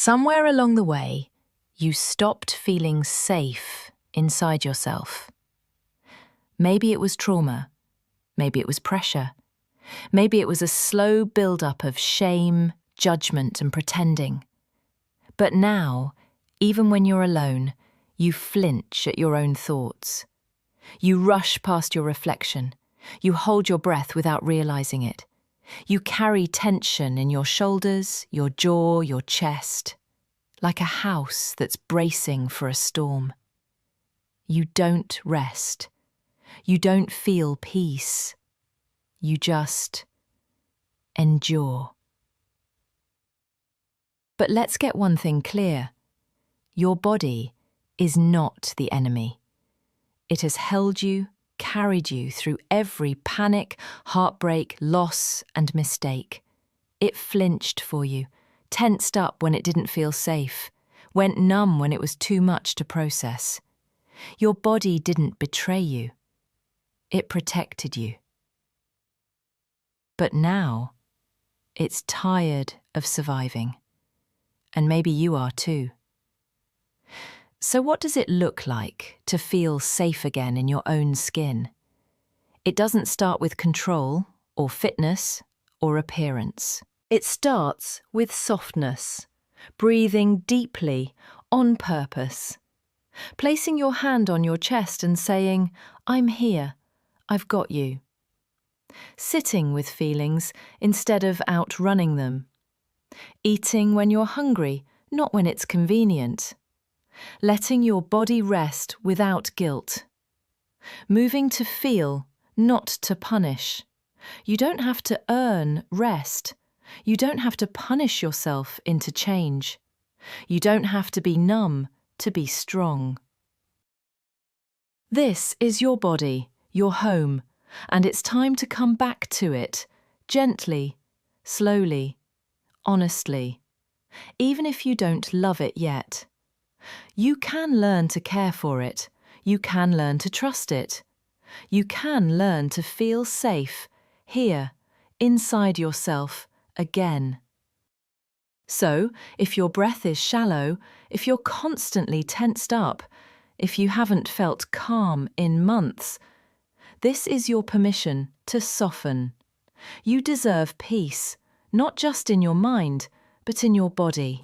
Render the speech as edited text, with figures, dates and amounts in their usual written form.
Somewhere along the way, you stopped feeling safe inside yourself. Maybe it was trauma. Maybe it was pressure. Maybe it was a slow build-up of shame, judgment, and pretending. But now, even when you're alone, you flinch at your own thoughts. You rush past your reflection. You hold your breath without realizing it. You carry tension in your shoulders, your jaw, your chest, like a house that's bracing for a storm. You don't rest. You don't feel peace. You just endure. But let's get one thing clear. Your body is not the enemy. It has held you, carried you through every panic, heartbreak, loss, and mistake. It flinched for you, tensed up when it didn't feel safe, went numb when it was too much to process. Your body didn't betray you. It protected you. But now, it's tired of surviving. And maybe you are too. So what does it look like to feel safe again in your own skin? It doesn't start with control, or fitness, or appearance. It starts with softness, breathing deeply, on purpose. Placing your hand on your chest and saying, "I'm here, I've got you." Sitting with feelings instead of outrunning them. Eating when you're hungry, not when it's convenient. Letting your body rest without guilt. Moving to feel, not to punish. You don't have to earn rest. You don't have to punish yourself into change. You don't have to be numb to be strong. This is your body, your home, and it's time to come back to it, gently, slowly, honestly, even if you don't love it yet. You can learn to care for it. You can learn to trust it. You can learn to feel safe here, inside yourself, again. So, if your breath is shallow, if you're constantly tensed up, if you haven't felt calm in months, this is your permission to soften. You deserve peace, not just in your mind, but in your body.